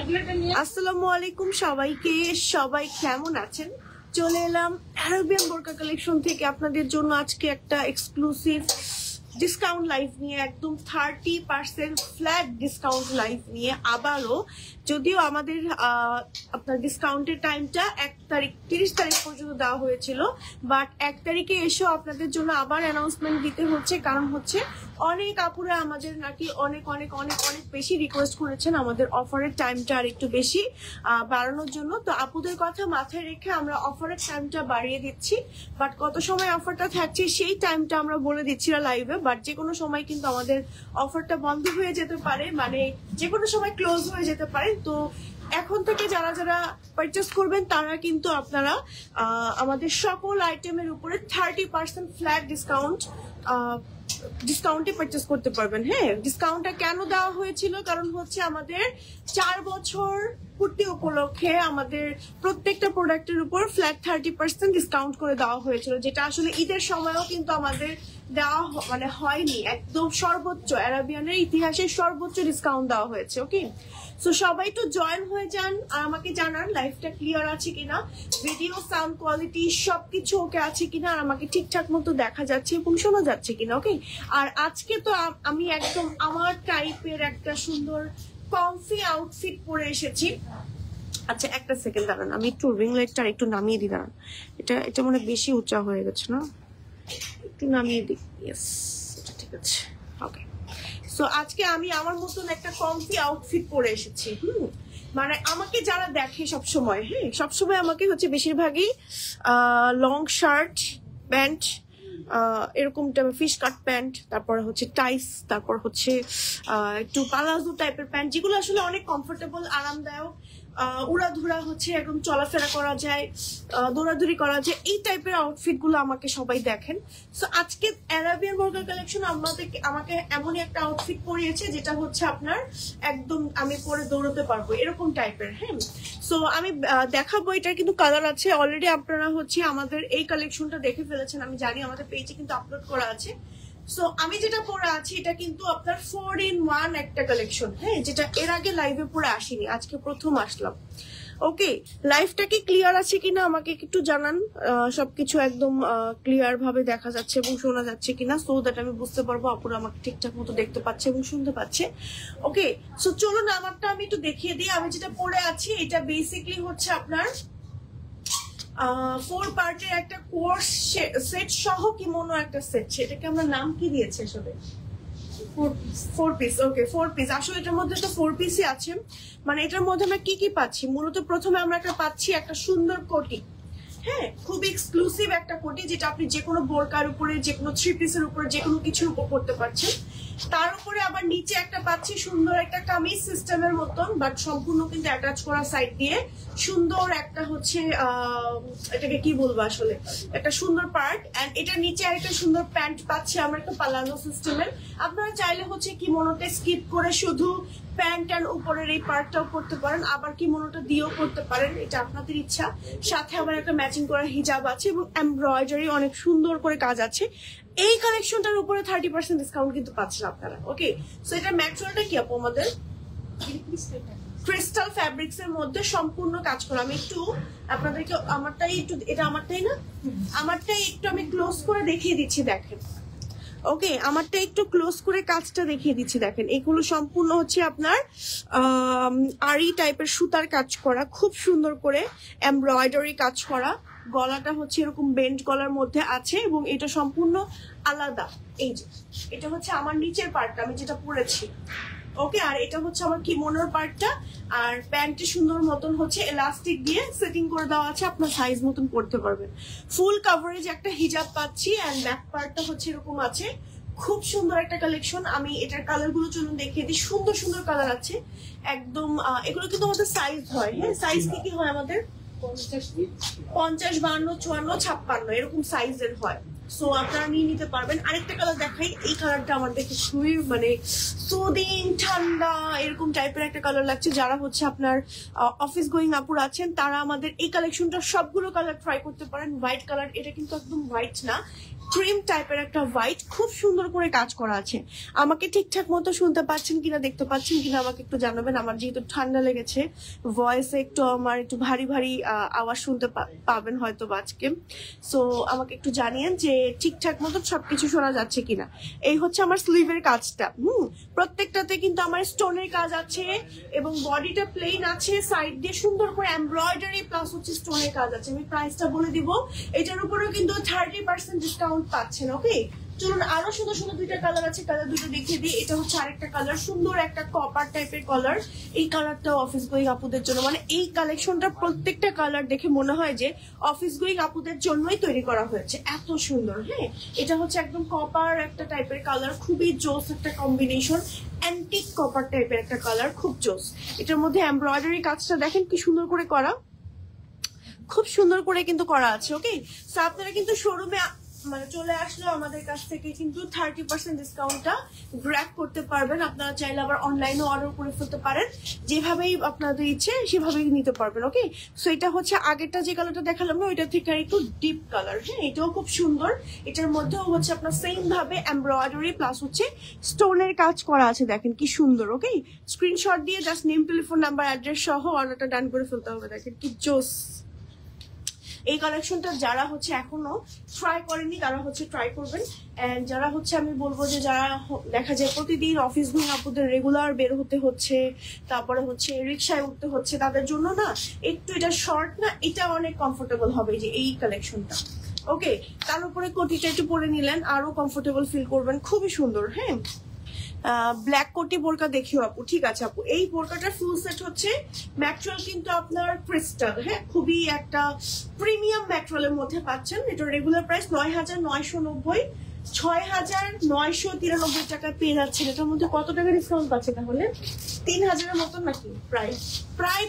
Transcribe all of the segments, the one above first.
আসসালামু আলাইকুম সবাইকে, সবাই কেমন আছেন? চলে এলাম অ্যারাবিয়ান বোরকা কালেকশন থেকে আপনাদের জন্য আজকে একটা এক্সক্লুসিভ ডিসকাউন্ট লাইভ নিয়ে, একদম 30% ফ্ল্যাট ডিসকাউন্ট লাইভ নিয়ে। আবারও যদিও আমাদের আপনার ডিসকাউন্টের টাইমটা 1 তারিখ 30 তারিখ পর্যন্ত দেওয়া হয়েছিল, বাট 1 তারিখে এসেও আপনাদের জন্য আবার অ্যানাউন্সমেন্ট দিতে হচ্ছে। কারণ হচ্ছে অনেক আপুরা আমাদের নাকি অনেক অনেক অনেক অনেক বেশি রিকোয়েস্ট করেছেন আমাদের অফারের টাইমটা আর একটু বেশি বাড়ানোর জন্য। তো আপুদের কথা মাথায় রেখে আমরা অফারের টাইমটা বাড়িয়ে দিচ্ছি, বাট কত সময় অফারটা থাকছে সেই টাইমটা আমরা বলে দিচ্ছি না লাইভে। বাট যে কোনো সময় কিন্তু আমাদের অফারটা বন্ধ হয়ে যেতে পারে, মানে যে কোনো সময় ক্লোজ হয়ে যেতে পারে। তো এখন থেকে যারা যারা পারচেস করবেন তারা কিন্তু আপনারা আমাদের সকল আইটেমের উপরে 30% ফ্ল্যাট ডিসকাউন্টে পারচেস করতে পারবেন। হ্যাঁ, ডিসকাউন্টটা কেন দেওয়া হয়েছিল? কারণ হচ্ছে আমাদের 4 বছর পূর্তি উপলক্ষে আমাদের প্রত্যেকটা প্রোডাক্টের উপর ফ্ল্যাট 30% ডিসকাউন্ট করে দেওয়া হয়েছিল, যেটা আসলে ঈদের সময়ও কিন্তু আমাদের দেওয়া মানে হয়নি। একদম সর্বোচ্চ, অ্যারাবিয়ানের ইতিহাসে সর্বোচ্চ ডিসকাউন্ট দেওয়া হয়েছে। ওকে, সো সবাই তো জয়েন হয়ে যান আর আমাকে জানান লাইভটা ক্লিয়ার আছে কিনা, ভিডিও সাউন্ড কোয়ালিটি সবকিছু ওকে আছে কিনা, আর আমাকে ঠিকঠাক মতো দেখা যাচ্ছে এবং শোনা যাচ্ছে কিনা। ওকে, আর আজকে তো আমি একদম আমার টাইপের একটা সুন্দর কমফি আউটফিট পরে এসেছি। আচ্ছা একটা সেকেন্ড দাঁড়ান, আমি একটু রিং লাইটটা একটু নামিয়ে দিই। দাঁড়ান, এটা মনে বেশি উঁচা হয়ে গেছে না, একটু নামিয়ে দিই। ইয়েস, এটা ঠিক আছে। ওকে, সো আজকে আমি আমার মতন একটা কমফি আউটফিট পরে এসেছি। মানে আমাকে যারা দেখে সবসময়, হ্যাঁ সবসময় আমাকে হচ্ছে বেশিরভাগই লং শার্ট প্যান্ট, এরকম ফিশ কাট প্যান্ট, তারপর হচ্ছে টাইস, তারপর হচ্ছে একটু পালাজো টাইপের প্যান্ট, যেগুলো আসলে অনেক কমফোর্টেবল, আরামদায়ক, উড়াধুরা হচ্ছে একদম চলাফেরা করা যায়, দৌড়াদৌড়ি করা যায়, এই টাইপের আউটফিট গুলো আমাকে সবাই দেখেন। সো আজকে অ্যারাবিয়ান বোরকা কালেকশন আমাকে এমনই একটা আউটফিট পরিয়েছে যেটা হচ্ছে আপনার একদম আমি পরে দৌড়াতে পারবো এরকম টাইপের। হ্যাঁ, সো আমি দেখাবো। এটার কিন্তু কালার আছে অলরেডি, আপনারা হচ্ছে আমাদের এই কালেকশনটা দেখে ফেলেছেন আমি জানি, আমাদের পেজে কিন্তু আপলোড করা আছে। সো আমি যেটা পরে আছি এটা কিন্তু আপনার 4-in-1 একটা কালেকশন, হ্যাঁ, যেটা এর আগে লাইভে পরে আসিনি, আজকে প্রথম আসলাম। ওকে, লাইভটা কি ক্লিয়ার আছে কিনা আমাকে একটু জানান, সবকিছু একদম ক্লিয়ার ভাবে দেখা যাচ্ছে এবং শোনা যাচ্ছে কিনা, সো দ্যাট আমি বুঝতে পারবো আপুরা আমাকে ঠিকঠাক মতো দেখতে পাচ্ছে এবং শুনতে পাচ্ছে। ওকে, সো চলুন আমারটা আমি একটু দেখিয়ে দিই। আমি যেটা পরে আছি এটা বেসিকলি হচ্ছে আপনার 4 পার্টের একটা কোর্স সেট সহ কিমোনো একটা সেট, সেটাকে আমরা নাম কি দিয়েছি আসলে? 4 পিস। ওকে, 4 পিস। আসলে এটার মধ্যে তো 4 পিসই আছে। মানে এটার মধ্যে আমরা কি কি পাচ্ছি? মূলত প্রথমে আমরা পাচ্ছি একটা সুন্দর কোটি, হ্যাঁ, খুব এক্সক্লুসিভ একটা কোটি, যেটা আপনি যে কোনো বোরকার উপরে, যে কোনো 3 পিসের উপরে, যে কোনো কিছুর উপর পড়তে পারছেন। তার উপরে আবার নিচে একটা পাচ্ছি সুন্দর একটা কামিজ সিস্টেমের মতন, বাট সম্পূর্ণ কিন্তু অ্যাটাচ করা সাইড দিয়ে সুন্দর একটা হচ্ছে এটাকে কি বলবো আসলে, একটা সুন্দর পার্ট। এন্ড এটার নিচে আরেকটা সুন্দর প্যান্ট পাচ্ছি আমরা একটা পালানো সিস্টেমের। আপনারা চাইলে হচ্ছে কিমোনোতে স্কিপ করে শুধু প্যান্ট এন্ড উপরের এই পার্টটাও করতে পারেন, আবার কিমোনোটা দিয়েও করতে পারেন, এটা আপনাদের ইচ্ছা। সাথে আবার একটা ম্যাচিং করা হিজাব আছে এবং এমব্রয়ডারি অনেক সুন্দর করে কাজ আছে। এই কালেকশনটার উপরে 30% ডিসকাউন্ট কিন্তু পাচ্ছেন আপনারা। ওকে, সো এটা ম্যাটেরিয়ালটা কি আপু? আমাদের ক্রিস্টাল ফ্যাব্রিক্স এর মধ্যে সম্পূর্ণ কাজ করা। আমি একটু আপনাদেরকে আমারটাই একটু, এটা আমারটাই না, আমারটাই একটু আমি ক্লোজ করে দেখিয়ে দিচ্ছি, দেখেন। ওকে, আমারটা একটু ক্লোজ করে কাজটা দেখিয়ে দিচ্ছি, দেখেন। এগুলো সম্পূর্ণ হচ্ছে আপনার আরি টাইপের সুতার কাজ করা, খুব সুন্দর করে এমব্রয়ডারি কাজ করা। গলাটা হচ্ছে এরকম বেন্ড গলার মধ্যে আছে এবং এটা সম্পূর্ণ আলাদা। এই যে এটা হচ্ছে আমার নিচের পার্টটা আমি যেটা পরেছি। ওকে, আর এটা হচ্ছে আমার কিমোনোর পার্টটা, আর প্যান্টে সুন্দর মতন হচ্ছে এলাস্টিক দিয়ে সেটিং করে দেওয়া আছে, আপনার সাইজ মতন পড়তে পারবেন। ফুল কভারেজ একটা হিজাব পাচ্ছি, এন্ড ব্যাক পার্টটা হচ্ছে এরকম আছে। খুব সুন্দর একটা কালেকশন। আমি এটার কালার গুলো চলুন দেখিয়ে দিই। সুন্দর সুন্দর কালার আছে একদম। এগুলো কিন্তু আমাদের সাইজ হয়, হ্যাঁ, সাইজ কি হয় আমাদের 50, 52, 54, 56 এরকম সাইজের হয়। সো আপনারা নিয়ে নিতে পারবেন। আরেকটা কালার দেখাই, এই কালারটা আমার দেখে খুবই মানে সুদিং ঠান্ডা এরকম টাইপের একটা কালার লাগছে। যারা হচ্ছে আপনার অফিস গোয়িং আপুর আছেন তারা আমাদের এই কালেকশনটা সবগুলো কালার ট্রাই করতে পারেন। হোয়াইট কালার, এটা কিন্তু একদম হোয়াইট না, ক্রিম টাইপের একটা হোয়াইট, খুব সুন্দর করে কাজ করা আছে। আমাকে ঠিকঠাক মতো শুনতে পাচ্ছেন কিনা, দেখতে পাচ্ছেন কিনা আমাকে একটু জানাবেন। আমার যেহেতু ঠান্ডা লেগেছে, ভয়েসে একটু আমার একটু ভারী ভারী আওয়াজ শুনতে পাবেন হয়তো আজকে। সো আমাকে একটু জানিয়েন যে ঠিকঠাক মতো সবকিছু শোনা যাচ্ছে কিনা। এই হচ্ছে আমার স্লিভের কাজটা। প্রত্যেকটাতে কিন্তু আমার স্টোনের কাজ আছে এবং বডিটা প্লেন আছে, সাইড দিয়ে সুন্দর করে এমব্রয়ডারি প্লাস হচ্ছে স্টোনের কাজ আছে। আমি প্রাইসটা বলে দিব, এটার উপরেও কিন্তু 30% ডিসকাউন্ট পাচ্ছেন। ওকে, চলুন আরো সুন্দর সুন্দর দুইটা কালার আছে, কালার দুটো দেখিয়ে দিই। এটা হচ্ছে আরেকটা কালার, সুন্দর একটা কপার টাইপের কালার। এই কালারটা অফিস গোয়িং আপুদের জন্য, মানে এই কালেকশনটা প্রত্যেকটা কালার দেখে মনে হয় যে অফিস গোয়িং আপুদের জন্যই তৈরি করা হয়েছে, এত সুন্দর। হ্যাঁ, এটা হচ্ছে একদম কপার একটা টাইপের কালার, খুবই জোস একটা কম্বিনেশন, অ্যান্টিক কপার টাইপের একটা কালার, খুব জোস। এটার মধ্যে এমব্রয়ডারি কাজটা দেখেন কি সুন্দর করে করা, খুব সুন্দর করে কিন্তু করা আছে। ওকে, সো আপনারা কিন্তু শোরুমে মানে চলে আসলে আমাদের কাছ থেকে কিন্তু 30% ডিসকাউন্টটা গ্র্যাব করতে পারবেন। আপনারা চাইলে আবার অনলাইনে অর্ডার করে ফেলতে পারেন, যেভাবেই আপনাদের ইচ্ছে সেভাবেই নিতে পারবেন। ওকে, সো এটা হচ্ছে আগেরটা যে কালারটা দেখালাম না, ওইটা থেকে একটু ডিপ কালার। হ্যাঁ, এটাও খুব সুন্দর। এটার মধ্যেও হচ্ছে আপনার সেম ভাবে এমব্রয়ডারি প্লাস হচ্ছে স্টোনের কাজ করা আছে, দেখেন কি সুন্দর। ওকে, স্ক্রিনশট দিয়ে just name, telephone number, address সহ অর্ডারটা ডান করে ফেলতে হবে। দেখেন কি জোস। এই কালেকশনটা যারা হচ্ছে এখনো ট্রাই করেনি তারা হচ্ছে ট্রাই করবেন। এন্ড যারা হচ্ছে আমি বলবো যে যারা দেখা যায় প্রতিদিন অফিস গোয়িং আপুদের রেগুলার বের হতে হচ্ছে, তারপরে হচ্ছে রিক্সায় উঠতে হচ্ছে, তাদের জন্য না একটু এটা শর্ট না, এটা অনেক কমফোর্টেবল হবে যে এই কালেকশনটা। ওকে, তার উপরে কোটিটা একটু পরে নিলেন, আরো কমফোর্টেবল ফিল করবেন, খুবই সুন্দর। হ্যাঁ, ব্ল্যাক কোটি বোরকা দেখিও আপু। ঠিক আছে আপু, এই বোরকাটার ফুল সেট হচ্ছে ম্যাটেরিয়াল কিন্তু আপনার ক্রিস্টাল। হ্যাঁ, খুবই একটা প্রিমিয়াম ম্যাটেরিয়ালের মধ্যে পাচ্ছেন। এটা রেগুলার প্রাইস 9,990, 6,993 টাকায় পেয়ে যাচ্ছেন। এটার মধ্যে কত টাকা ডিসকাউন্ট পাচ্ছে তাহলে? 3,000-এর মতন নাকি, প্রায়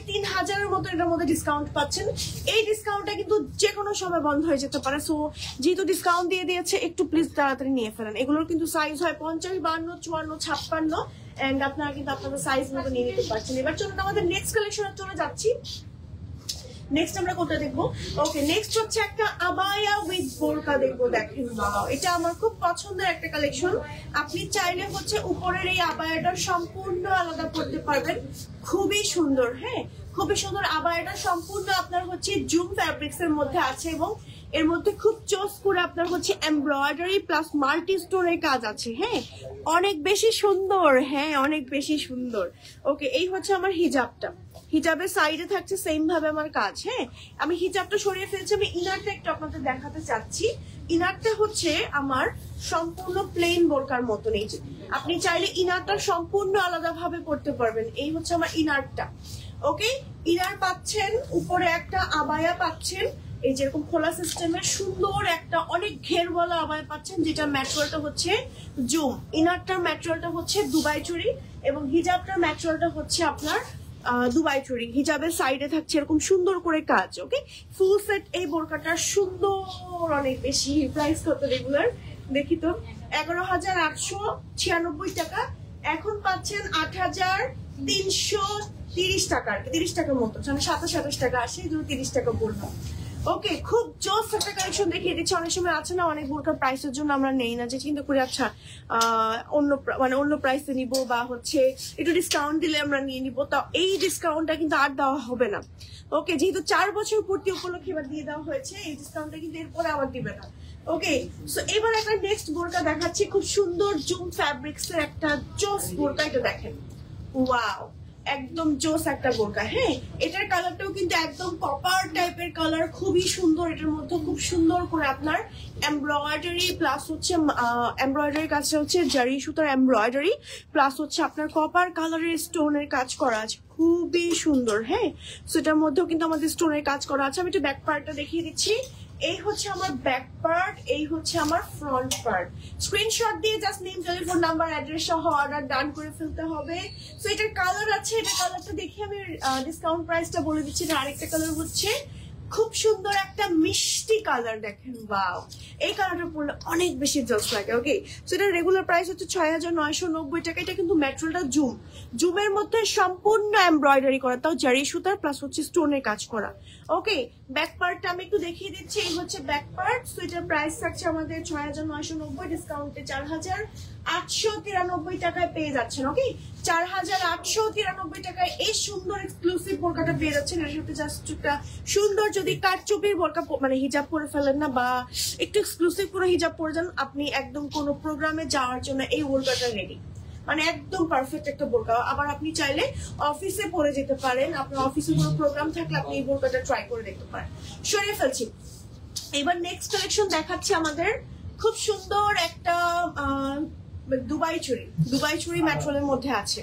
3,000-এর মতো এটার মধ্যে ডিসকাউন্ট পাচ্ছেন। এই ডিসকাউন্টটা কিন্তু যে কোনো সময় বন্ধ হয়ে যেতে পারে। সো যেহেতু ডিসকাউন্ট দিয়ে দিয়েছে, একটু প্লিজ তাড়াতাড়ি নিয়ে ফেলেন। এগুলোর কিন্তু সাইজ হয় 50, 52, 54, 56 এন্ড আপনারা কিন্তু আপনাদের সাইজ মতো নিয়ে নিতে পারছেন। এবার চলুন আমাদের নেক্সট কালেকশনে চলে যাচ্ছি। নেক্সট আমরা কোনটা দেখবো? ওকে, নেক্সট হচ্ছে একটা আবায়া উইথ বোরকা দেখবো। দেখেন, এটা আমার খুব পছন্দের একটা কালেকশন। আপনি চাইলে হচ্ছে উপরের এই আবায়াটা সম্পূর্ণ আলাদা করতে পারবেন, খুবই সুন্দর। হ্যাঁ, খুবই সুন্দর। আবায়াটা সম্পূর্ণ আপনার হচ্ছে জুম ফ্যাব্রিক্স এর মধ্যে আছে এবং এর মধ্যে খুব চোস করে আপনার হচ্ছে এমব্রয়ডারি প্লাস মাল্টি স্টোনের কাজ আছে। হ্যাঁ, অনেক বেশি সুন্দর। হ্যাঁ, অনেক বেশি সুন্দর। ওকে, এই হচ্ছে আমার হিজাবটা। হিজাবের সাইডে থাকছে সেম ভাবে আমার কাজ। হ্যাঁ, আমি হিজাবটা সরিয়ে ফেলছি, আমি ইনারটা একটু আপনাদের দেখাতে চাচ্ছি। ইনারটা হচ্ছে আমার সম্পূর্ণ প্লেন বোরকার মতন। এই যে আপনি চাইলে ইনারটা সম্পূর্ণ আলাদা ভাবে করতে পারবেন। এই হচ্ছে আমার ইনারটা। ওকে, ইনার পাচ্ছেন, উপরে একটা আবায়া পাচ্ছেন, এই যেরকম খোলা সিস্টেমের সুন্দর একটা অনেক ঘেরওয়ালা আবায়া পাচ্ছেন, যেটা ম্যাটেরিয়ালটা হচ্ছে জুম। ইনারটার ম্যাটেরিয়ালটা হচ্ছে দুবাই চুরি এবং হিজাবটার ম্যাটেরিয়ালটা হচ্ছে আপনার দুবাই চুরি। হিজাবের সাইডে থাকছে এরকম সুন্দর করে কাজ। ওকে, ফুল সেট এই বোরকাটা সুন্দর, অনেক বেশি। প্রাইস কত রেগুলার দেখি তো? 11,896 টাকা। এখন পাচ্ছেন 8,330 টাকা, 30 টাকার মতো, 27 টাকা আসে, 30 টাকা বললাম। ওকে, খুব জোস একটা কালেকশন দেখিয়ে দিচ্ছি। অনেক সময় আছে না, অনেক বোরকার প্রাইসের জন্য আমরা নেই না, যে চিন্তা করি আচ্ছা অন্য প্রাইসে নিব বা হচ্ছে একটু ডিসকাউন্ট দিলে আমরা নিয়ে নিব। তা এই ডিসকাউন্টটা কিন্তু আর দেওয়া হবে না। ওকে, যেহেতু 4 বছর পূর্তি উপলক্ষে এবার দিয়ে দেওয়া হয়েছে, এই ডিসকাউন্টটা কিন্তু এরপরে আবার দিবে না। ওকে, সো এবার একটা নেক্সট বোরকা দেখাচ্ছি, খুব সুন্দর জুম ফ্যাব্রিক্স এর একটা জোস বোরকা। এটা দেখেন, ওয়াও, একদম জোস একটা বোরকা। হ্যাঁ, এটার কালারটাও কিন্তু একদম কপার টাইপের কালার, খুবই সুন্দর। এটার মধ্যে খুব সুন্দর করে আপনার এমব্রয়ডারি প্লাস হচ্ছে এমব্রয়ডারি কাজটা হচ্ছে জারি সুতার এমব্রয়ডারি প্লাস হচ্ছে আপনার কপার কালারের স্টোনের কাজ করা আছে, খুবই সুন্দর। হ্যাঁ, সো এটার মধ্যেও কিন্তু আমাদের স্টোনের কাজ করা আছে। আমি একটু ব্যাক পার্টটা দেখিয়ে দিচ্ছি। এই হচ্ছে আমার ব্যাক পার্ট, এই হচ্ছে আমার ফ্রন্ট পার্ট। স্ক্রিনশট দিয়ে just name, telephone number, address সহ অর্ডার ডান করে ফেলতে হবে। সো এটার কালার আছে, এটা কালারটা দেখি আমি ডিসকাউন্ট প্রাইসটা বলে দিচ্ছি। এটা আরেকটা কালার হচ্ছে খুব সুন্দর একটা মিষ্টি কালার দেখেন, ওয়াও এই কালারটা পরলে অনেক বেশি জস লাগে। ওকে, সো এটা রেগুলার প্রাইস হচ্ছে ৬,৯৯০ টাকা। এটা কিন্তু ম্যাটেরিয়ালটা জুমের মধ্যে সম্পূর্ণ এমব্রয়ডারি করা, তাও জারি সুতার প্লাস হচ্ছে স্টোনের কাজ করা। ওকে, ব্যাক পার্টটা আমি একটু দেখিয়ে দিচ্ছি। এই হচ্ছে ব্যাক পার্ট। সো এটার প্রাইস থাকছে আমাদের ৬,৯৯০, ডিসকাউন্টে ৪,৮৯৩ টাকায় পেয়ে যাচ্ছেন। ওকে, ৪,৮৯৩ টাকায় এই সুন্দর এক্সক্লুসিভ বোরকাটা পেয়ে যাচ্ছেন। এর সাথে জাস্ট একটা সুন্দর যদি কারচুপির বোরকা মানে হিজাব পরে ফেলেন না, বা একটু এক্সক্লুসিভ কোনো হিজাব পরে যান, আপনি একদম কোনো প্রোগ্রামে যাওয়ার জন্য এই বোরকাটা রেডি, মানে একদম পারফেক্ট একটা বোরকা। আবার আপনি চাইলে অফিসে পরে যেতে পারেন, আপনার অফিসে কোনো প্রোগ্রাম থাকলে আপনি এই বোরকাটা ট্রাই করে দেখতে পারেন। সরিয়ে ফেলছি। এবার নেক্সট কালেকশন দেখাচ্ছি আমাদের খুব সুন্দর একটা দুবাই চুড়ি ম্যাটেরিয়ালের মধ্যে আছে।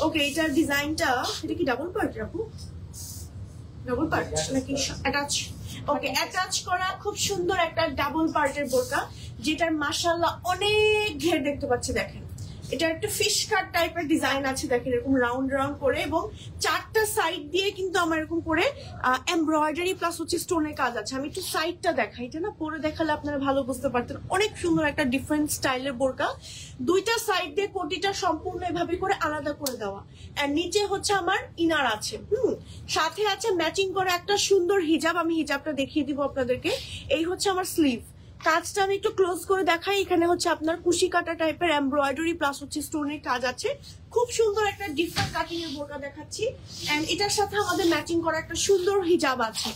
ওকে, এটার ডিজাইনটা, এটা কি ডাবল পার্ট রাখবো, ডাবল পার্ট নাকি অ্যাটাচ? ওকে, অ্যাটাচ করা খুব সুন্দর একটা ডাবল পার্টের বোরকা, যেটার মাশাআল্লাহ অনেক ঘের দেখতে পাচ্ছি। দেখেন এটা একটা ফিশ কাট টাইপের ডিজাইন আছে, দেখেন এরকম রাউন্ড রাউন্ড করে, এবং 4টা সাইড দিয়ে কিন্তু আমার এরকম করে এমব্রয়ডারি প্লাস হচ্ছে স্টোনের কাজ আছে। আমি একটু সাইডটা দেখাই, এটা না পরে দেখালে আপনারা ভালো বুঝতে পারতেন। অনেক সুন্দর একটা ডিফারেন্ট স্টাইলের বোরকা, 2টা সাইড দিয়ে কোটিটা সম্পূর্ণ এভাবে করে আলাদা করে দেওয়া, আর নিচে হচ্ছে আমার ইনার আছে, সাথে আছে ম্যাচিং করে একটা সুন্দর হিজাব। আমি হিজাবটা দেখিয়ে দিব আপনাদেরকে। এই হচ্ছে আমার স্লিভ, কাজটা আমি একটু ক্লোজ করে দেখাই। এখানে হচ্ছে আপনার কুশি কাটা টাইপের এমব্রয়ডারি প্লাস হচ্ছে স্টোনের কাজ আছে। খুব সুন্দর একটা ডিফারেন্ট কাটিং এর বোরকা দেখাচ্ছি, এন্ড এটার সাথে আমাদের ম্যাচিং করা একটা সুন্দর হিজাব আছে।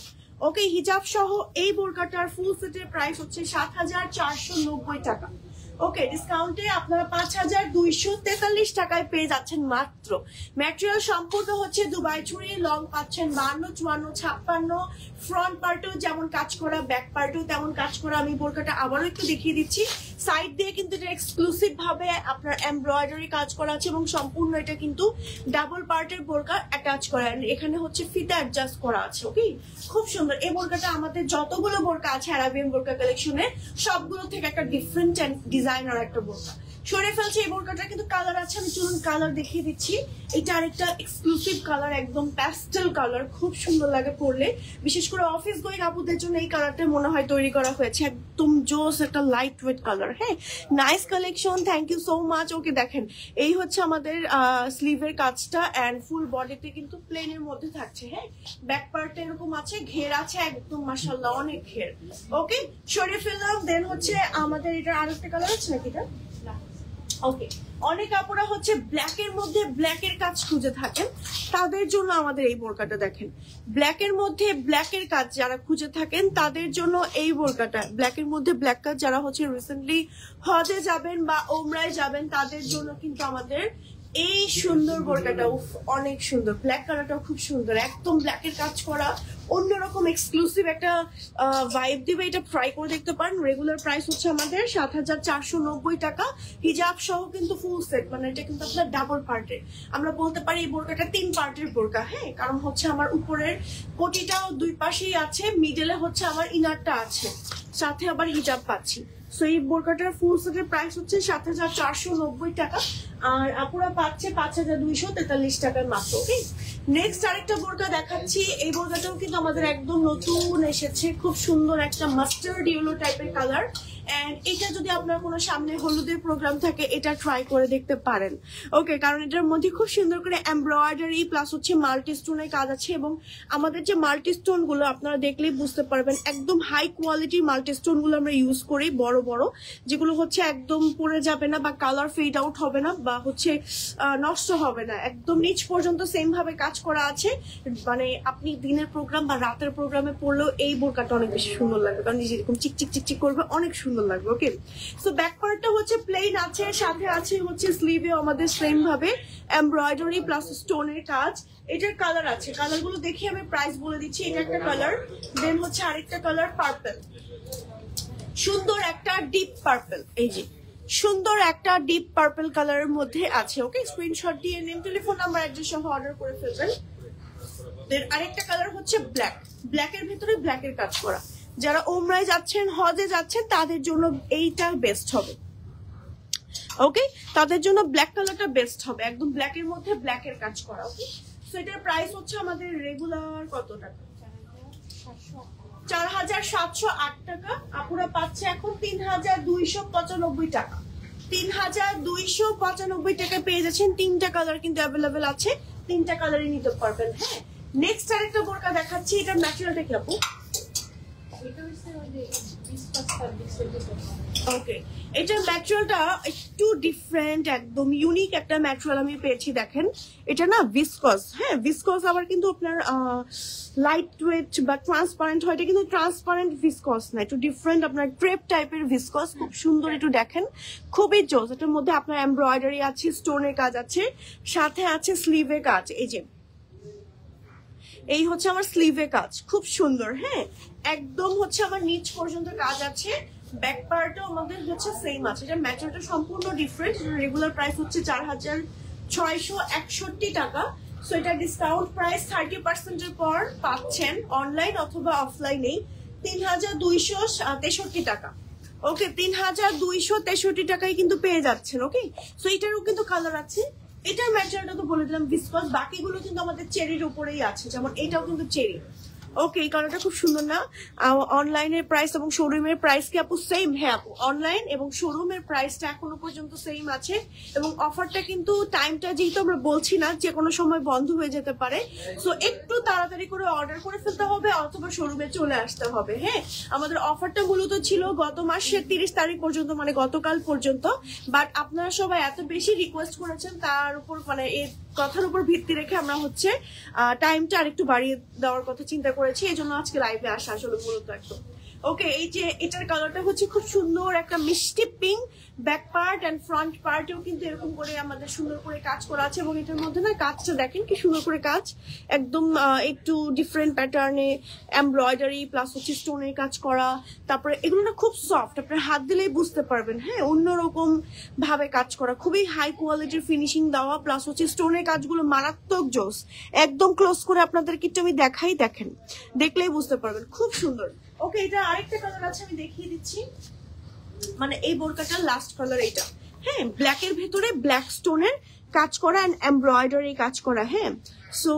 ওকে, হিজাব সহ এই বোরকাটার ফুল সেটের প্রাইস হচ্ছে ৭,৪৯০ টাকা। ওকে, ডিসকাউন্টে আপনারা ৫,২৪৩ টাকায় পেয়ে যাচ্ছেন মাত্র। ম্যাটেরিয়াল সম্পূর্ণ হচ্ছে দুবাই চুড়ি, লং পাচ্ছেন ৫২, ৫৪, ৫৬, ফ্রন্ট পার্টও যেমন কাজ করা, ব্যাক পার্টও তেমন কাজ করা। আমি বোরকাটা আবারও একটু দেখিয়ে দিচ্ছি। সাইড দিয়ে কিন্তু এটা এক্সক্লুসিভ ভাবে আপনার এমব্রয়ডারি কাজ করা আছে, এবং সম্পূর্ণ এটা কিন্তু ডাবল পার্টের বোরকা অ্যাটাচ করা, এখানে হচ্ছে ফিতা অ্যাডজাস্ট করা আছে। ওকে, খুব সুন্দর এই বোরকাটা। আমাদের যতগুলো বোরকা আছে আরাবিয়ান বোরকা কালেকশনে, সবগুলো থেকে একটা ডিফারেন্ট ডিজাইনার একটা বোরকা। সরে ফেলছে এই বোরকাটা, কিন্তু কালার আছে, আমি চলুন কালার দেখিয়ে দিচ্ছি। এটা আরেকটা এক্সক্লুসিভ কালার, একদম প্যাস্টেল কালার, খুব সুন্দর লাগে পরলে। বিশেষ করে অফিস গোয়িং আপুদের জন্য এই কালারটা মনে হয় তৈরি করা হয়েছে, একদম জোস একটা লাইট ওয়েট কালার। হ্যাঁ, nice collection, thank you so much. Okay, দেখেন এই হচ্ছে আমাদের স্লিভের কাজটা, এন্ড ফুল বডিতে কিন্তু প্লেনের মধ্যে থাকছে। হ্যাঁ, ব্যাক পার্টে এরকম আছে, ঘের আছে একদম মাশাআল্লাহ অনেক ঘের। ওকে, সরিয়ে ফেললাম। দেন হচ্ছে আমাদের এটা আরেকটা কালার আছে নাকি এটা? ওকে, অনেক আপুরা হচ্ছে ব্ল্যাকের মধ্যে ব্ল্যাকের কাজ খুঁজে থাকেন, তাদের জন্য আমাদের এই বোরকাটা দেখেন। ব্ল্যাকের মধ্যে ব্ল্যাকের কাজ যারা খুঁজে থাকেন তাদের জন্য এই বোরকাটা, ব্ল্যাকের মধ্যে ব্ল্যাক কাজ যারা হচ্ছে রিসেন্টলি হজে যাবেন বা ওমরায় যাবেন তাদের জন্য কিন্তু আমাদের এই সুন্দর বোরকাটা অনেক সুন্দর। ব্ল্যাক কালারটাও খুব সুন্দর, একদম ব্ল্যাকের কাজ করা, অন্যরকম এক্সক্লুসিভ একটা ভাইব দিবে। এটা ট্রাই করে দেখতে পারেন। রেগুলার প্রাইস হচ্ছে আমাদের ৭,৪৯০ টাকা, হিজাব সহ কিন্তু ফুল সেট, মানে এটা কিন্তু আপনার ডাবল পার্টের। আমরা বলতে পারি এই বোরকাটা 3 পার্টের বোরকা। হ্যাঁ, কারণ হচ্ছে আমার উপরের কোটিটাও 2 পাশেই আছে, মিডলে হচ্ছে আমার ইনারটা আছে, সাথে আবার হিজাব পাচ্ছি। সো এই বোরকাটার ফুল সেটের প্রাইস হচ্ছে ৭,৪৯০ টাকা, আর আপুরা পাচ্ছে ৫,২৪৩ টাকার মাত্র। ওকে, নেক্সট আরেকটা বোরকা দেখাচ্ছি। এই বোরকাটাও কিন্তু আমাদের একদম নতুন এসেছে, খুব সুন্দর একটা মাস্টার্ড ইয়েলো টাইপের কালার, এন্ড এটা যদি আপনার কোনো সামনে হলুদের প্রোগ্রাম থাকে এটা ট্রাই করে দেখতে পারেন। ওকে, কারণ এটার মধ্যে খুব সুন্দর করে এমব্রয়ডারি প্লাস হচ্ছে মাল্টি স্টোনের কাজ আছে, এবং আমাদের যে মাল্টি স্টোন গুলো আপনারা দেখলেই বুঝতে পারবেন একদম হাই কোয়ালিটির মাল্টি স্টোন গুলো আমরা ইউজ করি, বড় বড়, যেগুলো হচ্ছে একদম পড়ে যাবে না বা কালার ফেড আউট হবে না বা হচ্ছে নষ্ট হবে না, একদম নিচ পর্যন্ত সেম ভাবে কাজ করা আছে। মানে আপনি দিনের প্রোগ্রাম বা রাতের প্রোগ্রামে পড়লেও এই বোরকাটা অনেক বেশি সুন্দর লাগবে, কারণ যেরকম চিকচিক চিকচিক করবে অনেক সুন্দর লাগবে। ওকে, সো ব্যাক পার্টটা হচ্ছে প্লেন আছে, সাথে আছে হচ্ছে স্লিভে আমাদের সেম ভাবে এমব্রয়ডারি প্লাস স্টোনের কাজ। এটার কালার আছে, কালার গুলো দেখি আমি প্রাইস বলে দিচ্ছি। এটা একটা কালার, দেন হচ্ছে আরেকটা কালার পার্পল, সুন্দর একটা ডিপ পার্পল, এই যে সুন্দর একটা ডিপ পার্পল কালারের মধ্যে আছে। ওকে, স্ক্রিনশট দিয়ে নেম, টেলিফোন নাম্বার, অ্যাড্রেস সহ অর্ডার করে ফেলবেন। দেন আরেকটা কালার হচ্ছে ব্ল্যাক, ব্ল্যাকের ভিতরে ব্ল্যাকের কাজ করা। যারা ওমরায় যাচ্ছেন, হজে যাচ্ছেন, তাদের জন্য এইটা বেস্ট হবে। ওকে, তাদের জন্য ব্ল্যাক কালারটা বেস্ট হবে, একদম ব্ল্যাকের মধ্যে ব্ল্যাকের কাজ করা। ওকে, সো এটার প্রাইস হচ্ছে আমাদের রেগুলার কত টাকা? 4708 টাকা, আপুরা পাচ্ছে এখন 3295 টাকা। 3295 টাকা পেয়ে যাচ্ছেন। 3টা কালার কিন্তু অ্যাভেলেবেল আছে, 3টা কালারই নিতে পারবেন। হ্যাঁ, নেক্সট আরেকটা বোরকা দেখাচ্ছি। এটা ম্যাটেরিয়ালটা কি আপু? ওকে, এটার ম্যাটেরিয়ালটা একটু ডিফারেন্ট, একদম ইউনিক একটা ম্যাটেরিয়াল আমি পেয়েছি। দেখেন, এটা না ভিসকস। হ্যাঁ, ভিসকস আবার কিন্তু আপনার লাইট ওয়েট বা ট্রান্সপারেন্ট হয়। এটা কিন্তু ট্রান্সপারেন্ট ভিসকস না, একটু ডিফারেন্ট আপনার ক্রেপ টাইপের ভিসকস। খুব সুন্দর, একটু দেখেন, খুবই জোস। এটার মধ্যে আপনার এমব্রয়ডারি আছে, স্টোনের কাজ আছে, সাথে আছে স্লিভে কাজ। এই হচ্ছে আমার স্লিভে কাজ, খুব সুন্দর। হ্যাঁ, একদম হচ্ছে আমার নিচ পর্যন্ত কাজ আছে। ব্যাক পার্টও আমাদের হচ্ছে সেম আছে। এটা ম্যাটেরিয়ালটা সম্পূর্ণ ডিফারেন্ট। রেগুলার প্রাইস হচ্ছে 4661 টাকা। সো এটা ডিসকাউন্ট প্রাইস 30% এর পর পাচ্ছেন অনলাইন অথবা অফলাইনেই 3263 টাকা। ওকে, 3263 টাকায় কিন্তু পেয়ে যাচ্ছেন। ওকে, সো এটারও কিন্তু কালার আছে। এটার ম্যাটেরিয়ালটা তো বলে দিলাম ভিসকস, বাকিগুলো কিন্তু আমাদের চেরির উপরেই আছে। যেমন এটাও কিন্তু চেরি। ওকে, এই কালারটা খুব সুন্দর না? অনলাইনের প্রাইস এবং শোরুমের প্রাইস কি আপু সেম? হ্যাঁ আপু, অনলাইন এবং শোরুমের প্রাইসটা এখনো পর্যন্ত সেম আছে। এবং অফারটা কিন্তু টাইমটা যেহেতু আমরা বলছি না, যে কোনো সময় বন্ধ হয়ে যেতে পারে। সো একটু তাড়াতাড়ি করে অর্ডার করে ফেলতে হবে অথবা শোরুমে চলে আসতে হবে। হ্যাঁ, আমাদের অফারটা মূলত ছিল গত মাসের 30 তারিখ পর্যন্ত, মানে গতকাল পর্যন্ত। বাট আপনারা সবাই এত বেশি রিকোয়েস্ট করেছেন, তার উপর মানে এই কথার উপর ভিত্তি রেখে আমরা হচ্ছে টাইমটা আরেকটু বাড়িয়ে দেওয়ার কথা চিন্তা করেছি। এই জন্য আজকে লাইভে আসা আসলে মূলত একদম। ওকে, এই যে এটার কালারটা হচ্ছে খুব সুন্দর একটা মিষ্টি pink. Back part and front পার্টেও কিন্তু এরকম করে আমাদের সুন্দর করে কাজ করা আছে। এবং এটার মধ্যে না কাজটা দেখেন কি সুন্দর করে কাজ, একদম একটু ডিফারেন্ট প্যাটার্নে এমব্রয়ডারি প্লাস হচ্ছে স্টোনের কাজ করা। তারপরে এগুলো না খুব সফট, আপনার হাত দিলেই বুঝতে পারবেন। হ্যাঁ, অন্যরকম ভাবে কাজ করা, খুবই হাই কোয়ালিটির ফিনিশিং দেওয়া, প্লাস হচ্ছে স্টোনের কাজগুলো মারাত্মক জোস। একদম ক্লোজ করে আপনাদেরকে একটু আমি দেখাই, দেখেন, দেখলেই বুঝতে পারবেন, খুব সুন্দর। ওকে, এটা আরেকটা কালার আছে, আমি দেখিয়ে দিচ্ছি। মানে এই বোরকাটার লাস্ট কালার এটা। হ্যাঁ, ব্ল্যাকের ভেতরে ব্ল্যাক স্টোনের কাজ করা এন্ড এমব্রয়ডারি কাজ করা। হ্যাঁ, সো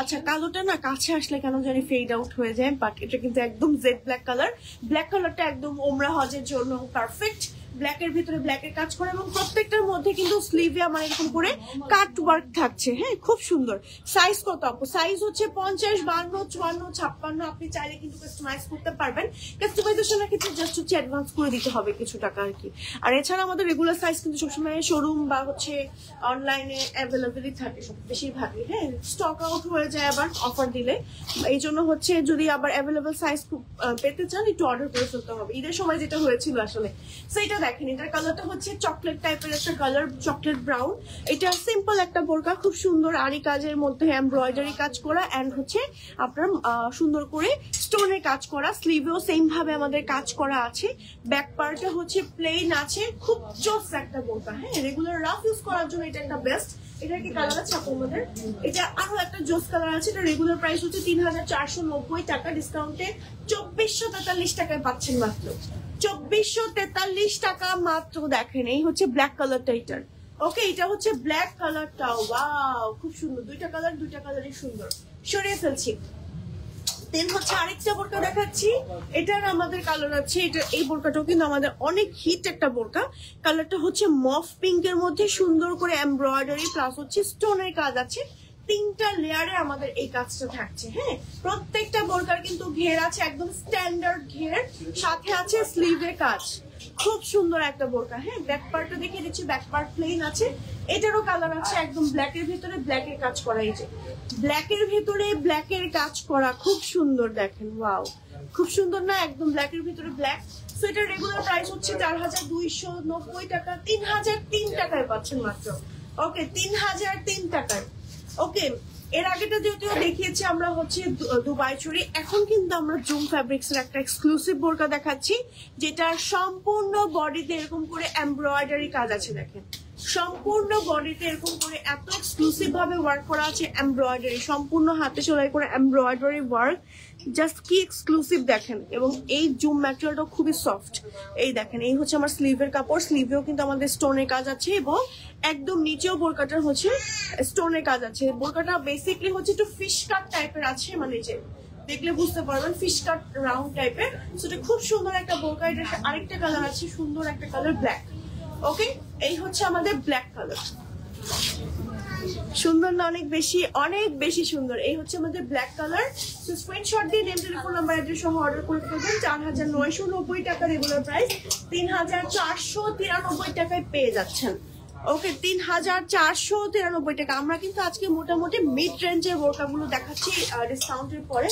আচ্ছা, কালোটা না কাছে আসলে কেন জানি ফেড আউট হয়ে যায়, বাট এটা কিন্তু একদম জেড ব্ল্যাক কালার। ব্ল্যাক কালারটা একদম ওমরা হজের জন্য পারফেক্ট। ব্ল্যাকের ভিতরে ব্ল্যাকের কাজ করে এবং প্রত্যেকটার মধ্যে কিন্তু স্লিভে আমার এরকম করে কাট ওয়ার্ক থাকছে। হ্যাঁ, খুব সুন্দর। সাইজ কত আপু? সাইজ হচ্ছে 50, 52, 54, 56। আপনি চাইলে কিন্তু কাস্টমাইজ করতে পারবেন। কাস্টমাইজেশনের ক্ষেত্রে জাস্ট হচ্ছে অ্যাডভান্স করে দিতে হবে কিছু টাকা আর কি। আর এছাড়া আমাদের রেগুলার সাইজ কিন্তু সবসময় শোরুম বা হচ্ছে অনলাইনে অ্যাভেলেবেলই থাকে বেশিরভাগই। হ্যাঁ, স্টক আউট হয়ে যায় আবার অফার দিলে। এই জন্য হচ্ছে যদি আবার অ্যাভেলেবেল সাইজ পেতে চান একটু অর্ডার করে ফেলতে হবে। ঈদের সময় যেটা হয়েছিল আসলে। সেইটা দেখেন, এটার কালারটা হচ্ছে চকলেট টাইপের একটা কালার, চকলেট ব্রাউন। এটা সিম্পল একটা বোরকা, খুব সুন্দর আরি কাজের মধ্যে এমব্রয়ডারি কাজ করা এন্ড হচ্ছে আপনার সুন্দর করে স্টোনের কাজ করা। স্লিভেও সেম ভাবে আমাদের কাজ করা আছে। ব্যাক পার্টটা হচ্ছে প্লেন আছে, খুব জোস একটা বোরকা। হ্যাঁ, রেগুলার রাফ ইউজ করার জন্য এটা একটা বেস্ট। এটার কি কালার আছে আপনার মধ্যে? এটা আরো একটা জোস কালার আছে। এটা রেগুলার প্রাইস হচ্ছে 3490 টাকা, ডিসকাউন্টে 2443 টাকায় পাচ্ছেন মাত্র। 2443 টাকা মাত্র। দেখেন, এই হচ্ছে ব্ল্যাক কালারটা এটার। ওকে, এটা হচ্ছে ব্ল্যাক কালারটা। ওয়াও, খুব সুন্দর। দুইটা কালারই সুন্দর। সরিয়ে ফেলছি। দেন হচ্ছে আরেকটা বোরকা দেখাচ্ছি। এটার আমাদের কালার আছে। এটা এই বোরকাটাও কিন্তু আমাদের অনেক হিট একটা বোরকা। কালারটা হচ্ছে মফ পিঙ্কের মধ্যে সুন্দর করে এমব্রয়ডারি প্লাস হচ্ছে স্টোনের কাজ আছে। 3টা লেয়ারে আমাদের এই কাজটা থাকছে। হ্যাঁ, প্রত্যেকটা বোরকার কিন্তু ঘের আছে, একদম স্ট্যান্ডার্ড ঘের, সাথে আছে স্লিভে কাজ। খুব সুন্দর একটা বোরকা। হ্যাঁ, ব্যাক পার্টটা দেখিয়ে দিচ্ছি। ব্যাক পার্ট প্লেন আছে। এটারও কালার আছে, একদম ব্ল্যাকের ভিতরে ব্ল্যাকের কাজ করা। এই যে ব্ল্যাকের ভিতরে ব্ল্যাকের কাজ করা, খুব সুন্দর। দেখেন, ওয়াও, খুব সুন্দর না? একদম ব্ল্যাকের ভিতরে ব্ল্যাক। সো এটার রেগুলার প্রাইস হচ্ছে 4290 টাকা। 3003 টাকায় পাচ্ছেন মাত্র। ওকে, 3003 টাকায়। ওকে, এর আগেটা যদিও দেখিয়েছি আমরা হচ্ছে দুবাই চুরি। এখন কিন্তু আমরা জুম ফ্যাব্রিক্স এর একটা এক্সক্লুসিভ বোরকা দেখাচ্ছি, যেটা সম্পূর্ণ বডিতে এরকম করে এমব্রয়ডারি কাজ আছে। দেখেন, সম্পূর্ণ বডিতে এরকম করে এত এক্সক্লুসিভ ভাবে ওয়ার্ক করা আছে এমব্রয়ডারি, সম্পূর্ণ হাতে সেলাই করে এমব্রয়ডারি ওয়ার্ক। জাস্ট কি এক্সক্লুসিভ দেখেন। এবং এই জুম ম্যাটেরিয়ালটা খুবই সফট। এই দেখেন, এই হচ্ছে আমার স্লিভের কাপড়। স্লিভেও কিন্তু আমাদের স্টোনের কাজ আছে এবং একদম নিচেও বোরকাটার হচ্ছে স্টোনের কাজ আছে। বোরকাটা বেসিকলি হচ্ছে একটু ফিশ কাট টাইপের আছে, মানে যে দেখলে বুঝতে পারবেন ফিশ কাট রাউন্ড টাইপের। সেটা খুব সুন্দর একটা বোরকা। এটা আরেকটা কালার আছে, সুন্দর একটা কালার ব্ল্যাক। ওকে, এই হচ্ছে আমাদের ব্ল্যাক কালার। সুন্দর না অনেক বেশি, অনেক বেশি সুন্দর। এই হচ্ছে আমাদের ব্ল্যাক কালার। তো স্ক্রিনশট দিয়ে নেম, টেলিফোন নাম্বার, অ্যাড্রেস সহ অর্ডার করে ফেলবেন। 4990 টাকা রেগুলার প্রাইস 3493 টাকায় পেয়ে যাচ্ছেন। ওকে, 3493 টাকা। আমরা কিন্তু আজকে মোটামুটি মিড রেঞ্জের বোরকাগুলো দেখাচ্ছি ডিসকাউন্টের পরে।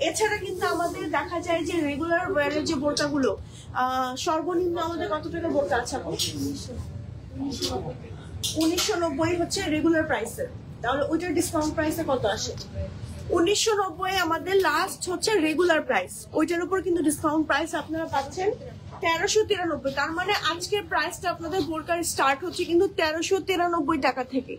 এছাড়া কিন্তু আমাদের দেখা যায় যে রেগুলার ওয়ারের যে বোরকাগুলো সর্বনিম্ন আমাদের কত টাকা বোরকা আছে আপু? 1990 হচ্ছে রেগুলার প্রাইসের। তাহলে ওইটার ডিসকাউন্ট প্রাইসে কত আসে? 1990 আমাদের লাস্ট হচ্ছে রেগুলার প্রাইস। ওইটার উপর কিন্তু ডিসকাউন্ট প্রাইস আপনারা পাচ্ছেন 1393। তার মানে আজকের প্রাইসটা আপনাদের বোরকার স্টার্ট হচ্ছে কিন্তু 1393 টাকা থেকে।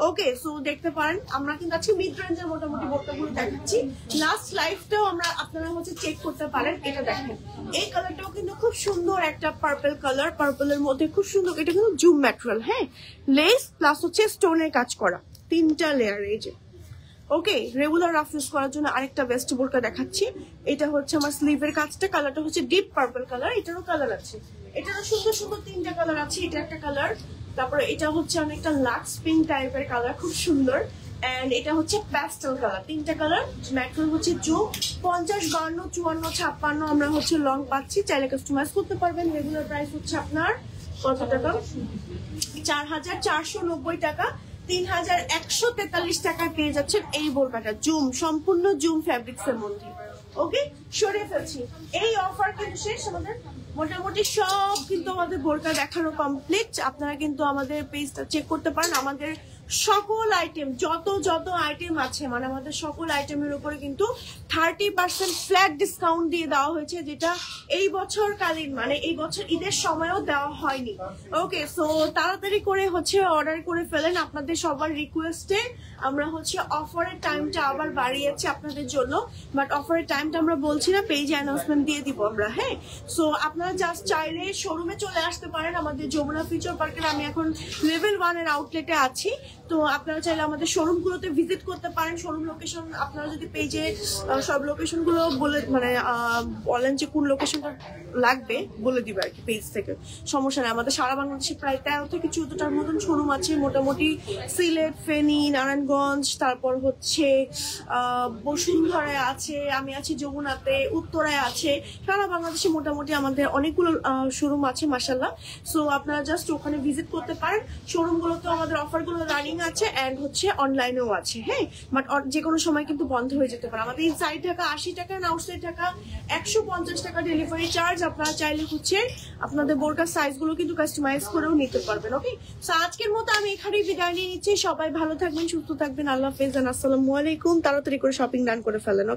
ওকে, সো দেখতে পারেন আমরা কিন্তু আজকে মিড রেঞ্জের মোটামুটি বোরকাগুলো দেখাচ্ছি। লাস্ট লাইফটাও আমরা আপনারা হচ্ছে চেক করতে পারেন। এটা দেখেন, এই কালারটাও কিন্তু খুব সুন্দর একটা পার্পল কালার। পার্পলের মধ্যে খুব সুন্দর, এটা কিন্তু জুম ম্যাটেরিয়াল, হ্যাঁ, লেস প্লাস হচ্ছে স্টোনের কাজ করা, 3টা লেয়ার। এই যে ওকে, রেগুলার রাফ ইউজ করার জন্য আরেকটা বেস্ট বোরকা দেখাচ্ছি। এটা হচ্ছে আমার স্লিভের কাজটা, কালারটা হচ্ছে ডিপ পার্পল কালার। এটারও কালার আছে, এটারও সুন্দর সুন্দর 3টা কালার আছে। এটা একটা কালার, তারপরে এটা হচ্ছে অনেকটা লাক্স পিঙ্ক টাইপের কালার, খুব সুন্দর। এন্ড এটা হচ্ছে প্যাস্টেল কালার, 3টা কালার। ম্যাটেরিয়াল হচ্ছে জুম। 50, 52, 54, 56 আমরা হচ্ছে লং পাচ্ছি। চাইলে কাস্টমাইজ করতে পারবেন। রেগুলার প্রাইস হচ্ছে আপনার কত টাকা? 4490 টাকা। 3143 টাকায় পেয়ে যাচ্ছেন এই বোরকাটা। জুম, সম্পূর্ণ জুম ফ্যাব্রিক্স এর মধ্যে। ওকে, সরিয়ে ফেলছি। এই অফার কিন্তু শেষ আমাদের। মোটামুটি সব কিন্তু আমাদের বোরকা দেখানো কমপ্লিট। আপনারা কিন্তু আমাদের পেজটা চেক করতে পারেন। আমাদের সকল আইটেম, যত আইটেম আছে, মানে আমাদের সকল আইটেমের উপরে কিন্তু 30% ফ্ল্যাট ডিসকাউন্ট দিয়ে দেওয়া হয়েছে, যেটা এই বছর কালীন, মানে এই বছর ঈদের সময়ও দেওয়া হয়নি। ওকে, সো তাড়াতাড়ি করে হচ্ছে অর্ডার করে ফেলেন। আপনাদের সবার রিকোয়েস্টে আমরা হচ্ছে অফারের টাইমটা আবার বাড়িয়েছি আপনাদের জন্য, বাট অফারের টাইমটা আমরা বলছি না, পেজে অ্যানাউন্সমেন্ট দিয়ে দিব আমরা। হ্যাঁ, সো আপনারা জাস্ট চাইলে শোরুমে চলে আসতে পারেন। আমাদের যমুনা ফিউচার পার্কের আমি এখন লেভেল 1 এর আউটলেটে আছি। তো আপনারা চাইলে আমাদের শোরুমগুলোতে ভিজিট করতে পারেন। শোরুম লোকেশন আপনারা যদি পেজে সব লোকেশন গুলো বলে, মানে বলেন যে কোন লোকেশনটা লাগবে, বলে দিবে আর কি পেজ থেকে, সমস্যা নেই। আমাদের সারা বাংলাদেশে প্রায় 13 থেকে 14টার মতন শোরুম আছে। মোটামুটি সিলেট, ফেনী, নারায়ণগঞ্জ, তারপর হচ্ছে বসুন্ধরায় আছে, আমি আছি যমুনাতে, উত্তরায় আছে। সারা বাংলাদেশে মোটামুটি আমাদের অনেকগুলো শোরুম আছে মাশাআল্লাহ। সো আপনারা জাস্ট ওখানে ভিজিট করতে পারেন। শোরুমগুলোতে আমাদের অফারগুলো রানিং আছে এন্ড হচ্ছে অনলাইনেও আছে। হ্যাঁ, বাট যে কোনো সময় কিন্তু বন্ধ হয়ে যেতে পারে। আমাদের ইনসাইড ঢাকা 80 টাকা, আউটসাইড ঢাকা 150 টাকা ডেলিভারি চার্জ। আপনারা চাইলে হচ্ছে আপনাদের বোরকার সাইজগুলো কিন্তু কাস্টমাইজ করেও নিতে পারবেন। ওকে, সো আজকের মতো আমি এখানেই বিদায় নিয়ে নিচ্ছি। সবাই ভালো থাকবেন, সুস্থ থাকবেন। আল্লাহ হাফেজ, আসসালামু আলাইকুম। তাড়াতাড়ি করে শপিং ডান করে ফেলেন।